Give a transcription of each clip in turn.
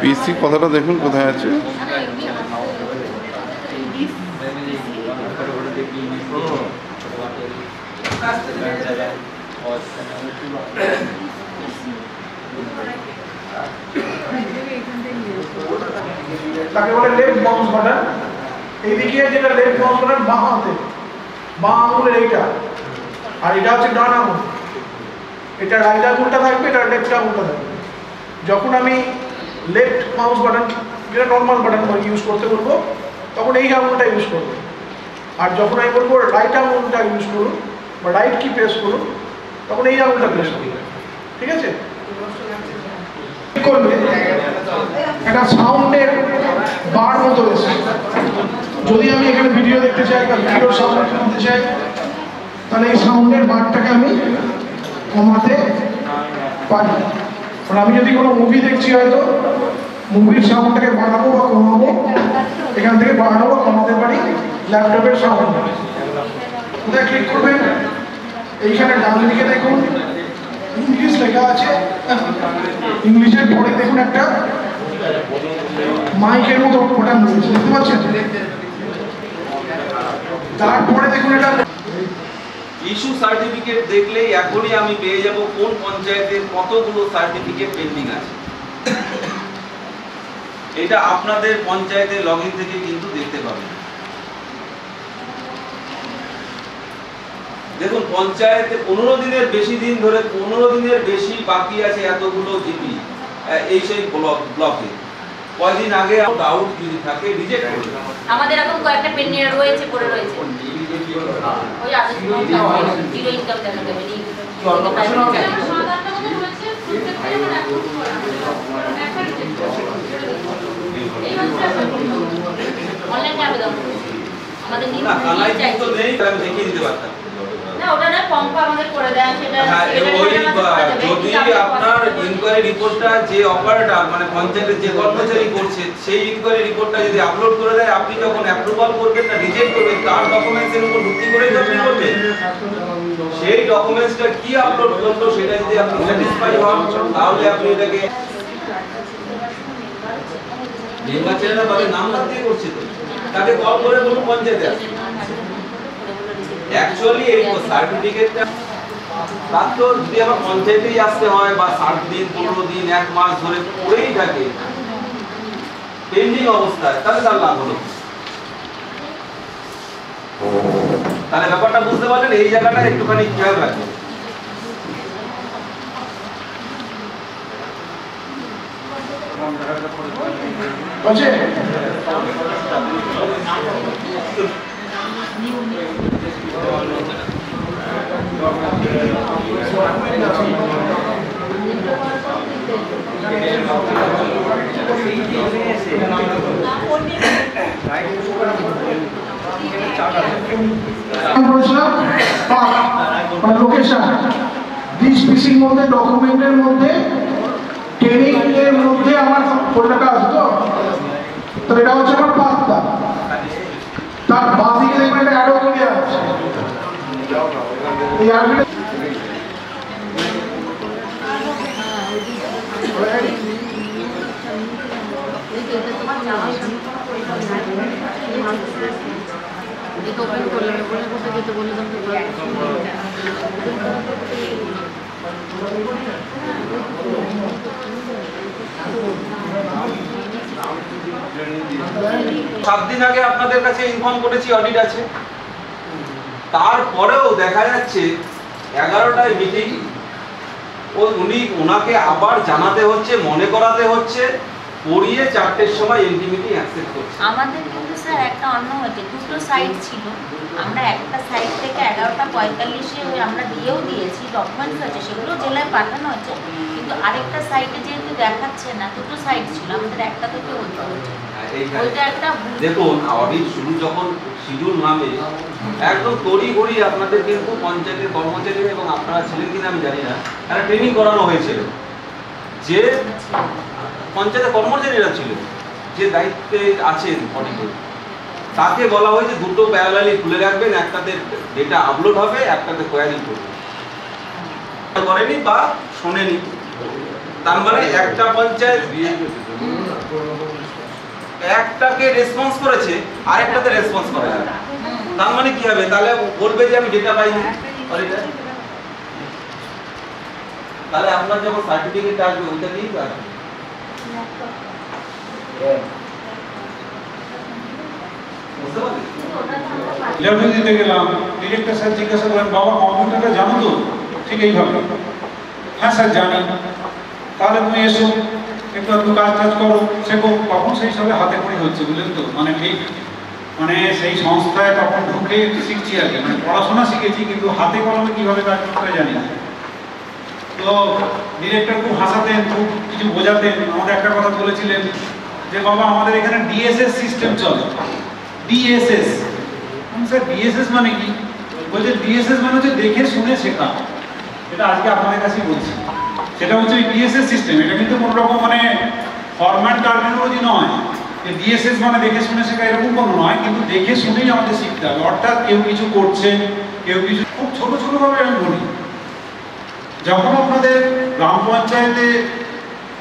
পিসি কথাটা দেখুন কোথায় আছে। তাকে বলে লেফট মাউস বাটন। এইদিকে যেটা লেফট মাউস বাটন বাঁ হাতে, বাঁ আঙুলের এইটা, আর এটা হচ্ছে ডান আঙুল। এটা রাইট আঙুলটা থাকবে, এটা লেফট আঙুলটা থাকবে। যখন আমি লেফট মাউস বাটন, যেটা নর্মাল বাটন ইউজ করতে বলবো, তখন এই আঙুলটা ইউজ করবো। আর যখন আমি বলবো রাইট আঙুলটা ইউজ করুন বা রাইট কি প্রেস করুন, তখন এই আঙুলটা প্রেস করুন। ঠিক আছে? করবে একটা সাউন্ডের বার মতো এসে, যদি আমি এখানে ভিডিও দেখতে চাই বা ভিডিও সাউন্ড শুনতে চাই, তাহলে এই সাউন্ডের বারটাকে আমি কমাতে পারি। মানে আমি যদি কোনো মুভি দেখছি, হয়তো মুভির সাউন্ডটাকে বাড়াবো বা কমাবো, এখান থেকে বাড়াবো বা কমাতে পারি ল্যাপটপের সাউন্ড। কোথায় ক্লিক করবেন? এইখানে ডান দিকে দেখুন ইংলিশ লেখা আছে, ইংলিশের পরে দেখুন একটা মাইকের মতো বাটন রয়েছে, দেখতে পাচ্ছেন? তারপরে দেখুন এটা ইস্যু সার্টিফিকেট দেখলেই এখনই আমি পেয়ে যাব কোন পঞ্চায়েতের কতগুলো সার্টিফিকেট পেন্ডিং আছে। এটা আপনাদের পঞ্চায়েতের লগইন থেকে কিন্তু দেখতে পাবেন। দেখুন, পঞ্চায়েতে 15 দিনের বেশি দিন ধরে, 15 দিনের বেশি বাকি আছে এতগুলো জিপি এই সেই ব্লকে। কয়দিন আগে ডাউট যদি থাকে রিজেক্ট করে আমাদের এখন কয়েকটা পেন্ডিং রয়েছে, পড়ে রয়েছে। ওই আদেশ জিরো ইনকাম দেখা যাবে নি অনলাইনে আবেদন আমাদের নিয়ে তো নেই, আমি দেখিয়ে দিতে পারতাম। না, ওটা না পম্প আমাদের করে দেয়, সেটা যদি আপনার ইনকোয়ারি রিপোর্টটা যে অপারেটর মানে পঞ্চায়েতের যে কর্মচারী করছে, সেই ইনকোয়ারি রিপোর্টটা যদি আপলোড করে দেয়, আপনি যখন অ্যাপ্রুভাল করবেন না রিজেক্ট করবেন, তার ডকুমেন্টসের উপর ভিত্তি করে আপনি করবেন। সেই ডকুমেন্টসটা কি আপলোড করলো সেটা যদি আপনি স্যাটিসফাই হন, তাহলে আপনি এটাকে নির্বাচনের পরে নাম দিয়ে করছে, তো তাকে কল করে বলুন পঞ্চায়েতে আসুন। অ্যাকচুয়ালি এই সার্টিফিকেটটা তার তো যদি আমার পঞ্চায়েতেই আসতে হয় বা 60 দিন 15 দিন 1 মাস ধরে পড়েই থাকে পেন্ডিং অবস্থায়, তাহলে তার লাভ হলো। তাহলে ব্যাপারটা বুঝতে পারলেন, এই জায়গাটা একটুখানি খেয়াল রাখবেন। আছে লোকেশন দিস পিসির মধ্যে, ডকুমেন্টের মধ্যে, ট্রেনিং এর মধ্যে আমার ফোল্ডারটা আছে। তো এটা হচ্ছে আমার পাত্তা। তার বাদিকে দেখবেন একটা অ্যারো কি দেওয়া আছে, এই অ্যারোটা সাত দিন আগে আপনাদের কাছে ইনফর্ম করেছি অডিট আছে, তারপরেও দেখা যাচ্ছে 11টায় মিটিং, ওনাকে আবার জানাতে হচ্ছে, মনে করাতে হচ্ছে, পড়িয়ে 4টের সময় এমটি মিটিং অ্যাকসেপ্ট করছে। আমাদের কিন্তু স্যার একটা অন্য হয়েছে, দুটো সাইট ছিল, আমরা একটা সাইট থেকে 11:45 আমরা দিয়েও দিয়েছি, ডকুমেন্টস আছে, সেগুলো জেলায় পাঠানো হচ্ছে, কিন্তু আরেকটা সাইটে যেহেতু দেখাচ্ছে না, দুটো সাইট ছিল, আমাদের একটা থেকে হতে হচ্ছে। দেখুন, অডিট শুরু যখন শিডিউল নামে একদম তড়িঘড়ি আপনাদের কিন্তু পঞ্চায়েতের কর্মচারী এবং আপনারা ছিলেন কিনা আমি জানি না, একটা ট্রেনিং করানো হয়েছিল, যে পঞ্চায়েতের কর্মচারীরা ছিল যে দায়িত্বে আছেন অডিটর, তাকে বলা হয়েছে দুটো প্যারালালি খুলে রাখবেন, একটাতে ডেটা আপলোড হবে, একটাতে কোয়ারি করবে। করেনি বা শোনেনি, তার মানে একটা পঞ্চায়েত একটাকে রেসপন্স করেছে আর একটাতে রেসপন্স করে না, তার মানে কি হবে? তাহলে বলবে যে আমি ডেটা পাইনি। তাহলে আপনার যখন সার্টিফিকেট আসবে ওইটা দিয়েই তো আসবে। বুঝতে পারলেন? ল্যাবে দিতে গেলাম, ডিরেক্টর স্যার জিজ্ঞাসা করেন, বাবা কম্পিউটারটা জানো তো? ঠিক এইভাবে, হ্যাঁ স্যার জানি। তাহলে তুমি এসো, একটু একটু কাজ টাজ করো, শেখো। তখন সেই সবে হাতে খড়ি হচ্ছে, বুঝলেন তো? মানে ঠিক মানে সেই সংস্থায় তখন ঢুকে শিখছি আর কি, মানে পড়াশোনা শিখেছি কিন্তু হাতে কলমে কিভাবে কাজ করতে হয় জানি না। তো ডিরেক্টর খুব হাসাতেন, খুব কিছু বোঝাতেন। আমাদের একটা কথা বলেছিলেন যে বাবা আমাদের এখানে ডিএসএস সিস্টেম চলে। ডিএসএস, স্যার ডিএসএস মানে কি? বলছে ডিএসএস মানে হচ্ছে দেখে শুনে শেখা। এটা আজকে আপনাদের কাছেই বলছি, সেটা হচ্ছে ওই ডিএসএস সিস্টেম। এটা কিন্তু কোনো রকম মানে ফরম্যাট টার্মিনোলজি নয় যে ডিএসএস মানে দেখে শুনে শেখা, এরকম কোনো নয়। কিন্তু দেখে শুনেই আমাদের শিখতে হবে। অর্থাৎ কেউ কিছু করছে, কেউ কিছু, খুব ছোট ছোটভাবে আমি বলি, যখন আপনাদের গ্রাম পঞ্চায়েতে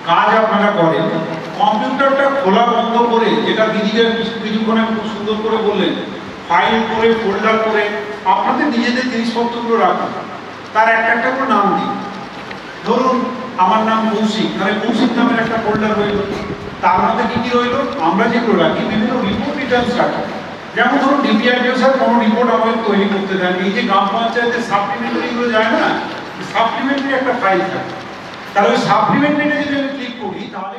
কাজ আপনারা করেন, কম্পিউটারটা খোলা বন্ধ করে, যেটা দিদিরা কিছুক্ষণে খুব সুন্দর করে বললেন, ফাইল করে ফোল্ডার করে আপনাদের নিজেদের জিনিসপত্রগুলো রাখুন। তার একটা একটা করে নাম দিন। ধরুন আমার নাম কৌশিক, তাহলে কৌশিক নামের একটা ফোল্ডার রইল। তার মধ্যে কি কি রইল? আমরা যেগুলো রাখি, বিভিন্ন রিপোর্ট রিটার্নস রাখি। যেমন ধরুন ডিপিআরডিও স্যার কোনো রিপোর্ট আমাদের তৈরি করতে দেন, এই যে গ্রাম পঞ্চায়েতের সাপ্লিমেন্টারিগুলো যায় না, সাপ্লিমেন্টারি একটা ফাইল থাকে। তাহলে ওই সাপ্লিমেন্টারিটা যদি আমি ক্লিক করি তাহলে